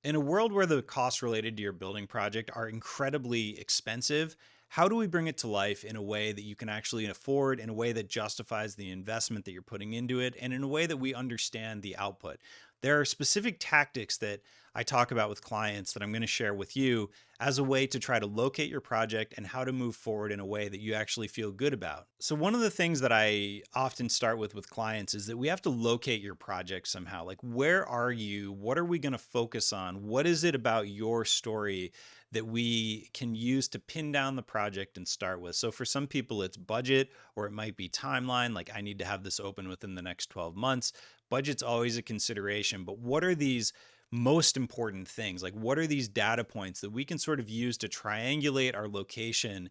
In a world where the costs related to your building project are incredibly expensive, how do we bring it to life in a way that you can actually afford, in a way that justifies the investment that you're putting into it, and in a way that we understand the output? There are specific tactics that I talk about with clients that I'm going to share with you as a way to try to locate your project and how to move forward in a way that you actually feel good about. So, one of the things that I often start with clients is that we have to locate your project somehow. Like, where are you? What are we going to focus on? What is it about your story that we can use to pin down the project and start with? So, for some people, it's budget or it might be timeline. Like, I need to have this open within the next 12 months. Budget's always a consideration, but what are these most important things? Like, what are these data points that we can sort of use to triangulate our location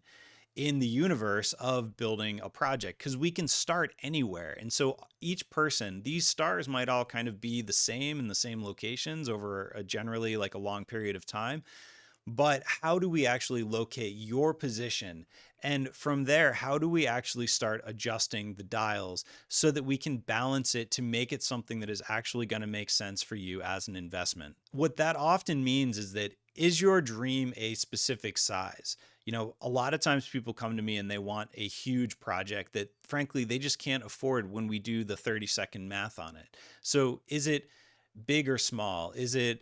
in the universe of building a project? Because we can start anywhere. And so each person, these stars might all kind of be the same in the same locations over a generally like a long period of time, but how do we actually locate your position? And from there, how do we actually start adjusting the dials so that we can balance it to make it something that is actually going to make sense for you as an investment? What that often means is your dream a specific size? A lot of times people come to me and they want a huge project that frankly they just can't afford when we do the 30-second math on it. So is it big or small? Is it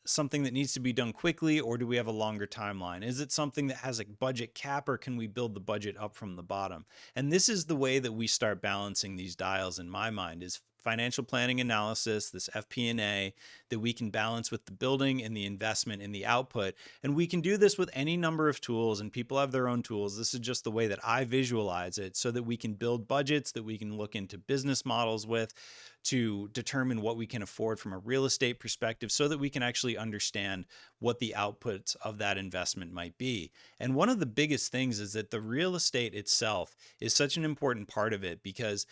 something that needs to be done quickly, or do we have a longer timeline? Is it something that has a budget cap, or can we build the budget up from the bottom? And this is the way that we start balancing these dials in my mind, is financial planning analysis, this FP&A that we can balance with the building and the investment and the output. And we can do this with any number of tools, and people have their own tools. This is just the way that I visualize it so that we can build budgets that we can look into business models with to determine what we can afford from a real estate perspective so that we can actually understand what the outputs of that investment might be. And one of the biggest things is that the real estate itself is such an important part of it, because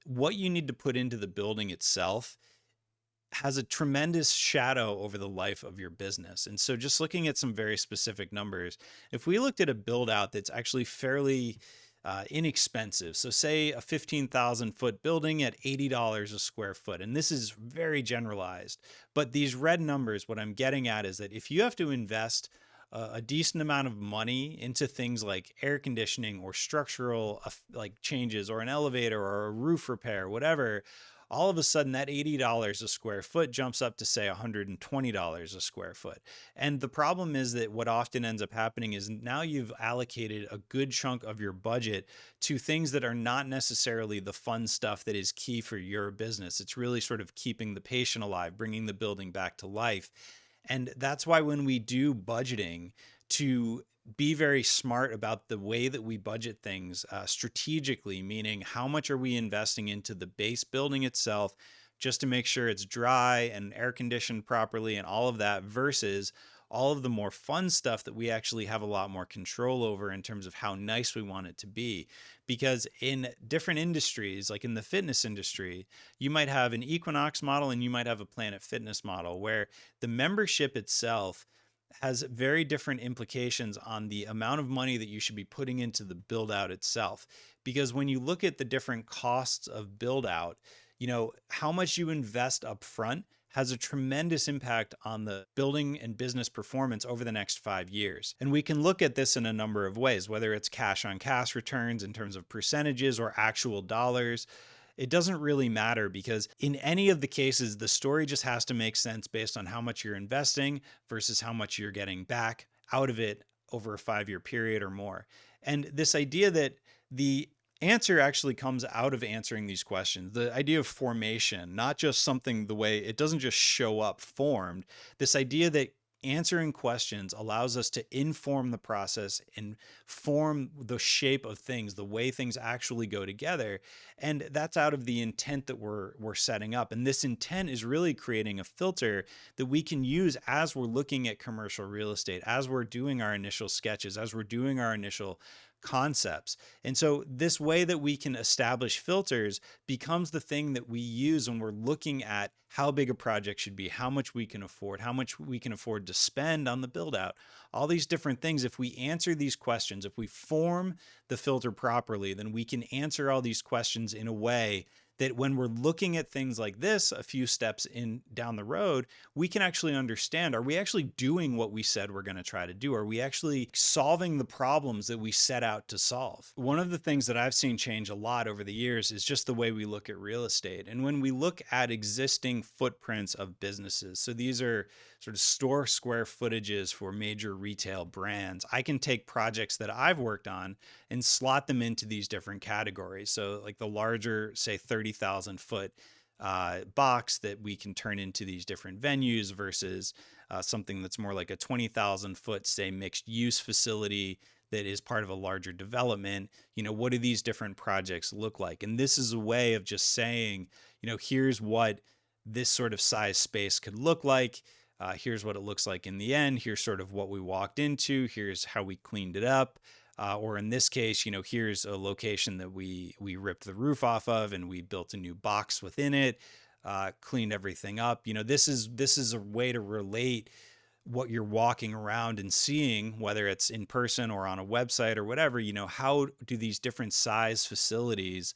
what you need to put into the building itself has a tremendous shadow over the life of your business. And so just looking at some very specific numbers, if we looked at a build out that's actually fairly inexpensive. So say a 15,000 foot building at $80 a square foot. And this is very generalized, but these red numbers, what I'm getting at is that if you have to invest a decent amount of money into things like air conditioning or structural like changes or an elevator or a roof repair, whatever, all of a sudden that $80 a square foot jumps up to say $120 a square foot. And the problem is that what often ends up happening is now you've allocated a good chunk of your budget to things that are not necessarily the fun stuff that is key for your business. It's really sort of keeping the patient alive, bringing the building back to life. And that's why when we do budgeting, to be very smart about the way that we budget things strategically, meaning how much are we investing into the base building itself just to make sure it's dry and air conditioned properly and all of that, versus all of the more fun stuff that we actually have a lot more control over in terms of how nice we want it to be. Because in different industries, like in the fitness industry, you might have an Equinox model and you might have a Planet Fitness model where the membership itself has very different implications on the amount of money that you should be putting into the build out itself. Because when you look at the different costs of build out, how much you invest up front has a tremendous impact on the building and business performance over the next 5 years. And we can look at this in a number of ways, whether it's cash on cash returns in terms of percentages or actual dollars. It doesn't really matter, because in any of the cases, the story just has to make sense based on how much you're investing versus how much you're getting back out of it over a 5 year period or more. And this idea that the answer actually comes out of answering these questions, the idea of formation, not just something the way it doesn't just show up formed, this idea that answering questions allows us to inform the process and form the shape of things, the way things actually go together. And that's out of the intent that we're setting up. And this intent is really creating a filter that we can use as we're looking at commercial real estate, as we're doing our initial sketches, as we're doing our initial concepts. And so this way that we can establish filters becomes the thing that we use when we're looking at how big a project should be, how much we can afford, how much we can afford to spend on the build out, all these different things. If we answer these questions, if we form the filter properly, then we can answer all these questions in a way that when we're looking at things like this a few steps in down the road, we can actually understand, are we actually doing what we said we're going to try to do? Are we actually solving the problems that we set out to solve? One of the things that I've seen change a lot over the years is just the way we look at real estate. And when we look at existing footprints of businesses, so these are sort of store square footages for major retail brands, I can take projects that I've worked on and slot them into these different categories. So, like the larger, say, 30,000 foot box that we can turn into these different venues versus something that's more like a 20,000 foot, say, mixed use facility that is part of a larger development. What do these different projects look like? And this is a way of just saying, here's what this sort of size space could look like. Here's what it looks like in the end. Here's sort of what we walked into. Here's how we cleaned it up. Or in this case, here's a location that we ripped the roof off of and we built a new box within it, cleaned everything up. This is a way to relate what you're walking around and seeing, whether it's in person or on a website or whatever. How do these different size facilities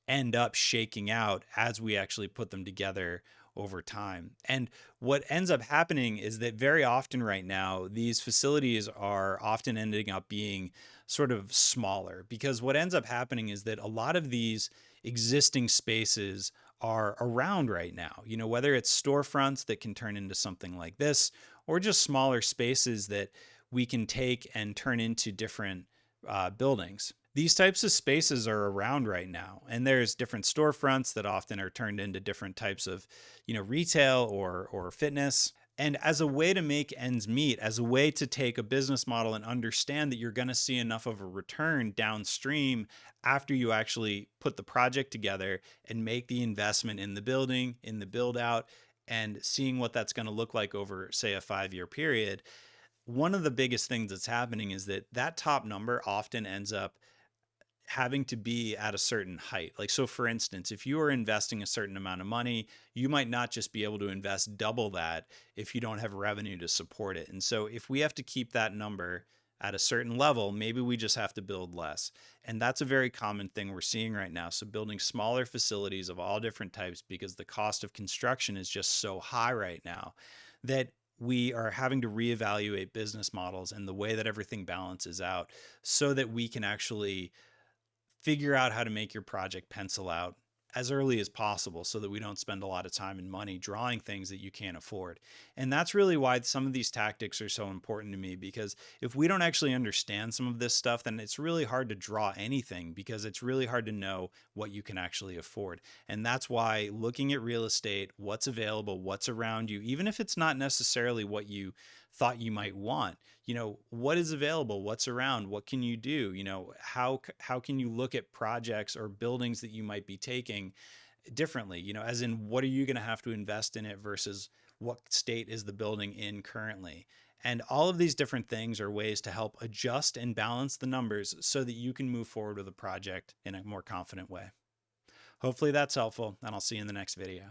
end up shaking out as we actually put them together over time? And what ends up happening is that very often right now, these facilities are often ending up being sort of smaller, because what ends up happening is that a lot of these existing spaces are around right now, whether it's storefronts that can turn into something like this, or just smaller spaces that we can take and turn into different buildings. These types of spaces are around right now, and there's different storefronts that often are turned into different types of, retail or fitness. And as a way to make ends meet, as a way to take a business model and understand that you're going to see enough of a return downstream after you actually put the project together and make the investment in the building, in the build out, and seeing what that's going to look like over, say, a 5-year period. One of the biggest things that's happening is that that top number often ends up having to be at a certain height. Like, so for instance, if you are investing a certain amount of money, you might not just be able to invest double that if you don't have revenue to support it. And so if we have to keep that number at a certain level, maybe we just have to build less. And that's a very common thing we're seeing right now. So building smaller facilities of all different types, because the cost of construction is just so high right now that we are having to reevaluate business models and the way that everything balances out so that we can actually figure out how to make your project pencil out as early as possible so that we don't spend a lot of time and money drawing things that you can't afford. And that's really why some of these tactics are so important to me, because if we don't actually understand some of this stuff, then it's really hard to draw anything, because it's really hard to know what you can actually afford. And that's why looking at real estate, what's available, what's around you, even if it's not necessarily what you thought you might want, what is available, what's around, what can you do, how can you look at projects or buildings that you might be taking differently, as in, what are you going to have to invest in it versus what state is the building in currently? And all of these different things are ways to help adjust and balance the numbers so that you can move forward with a project in a more confident way. Hopefully that's helpful, and I'll see you in the next video.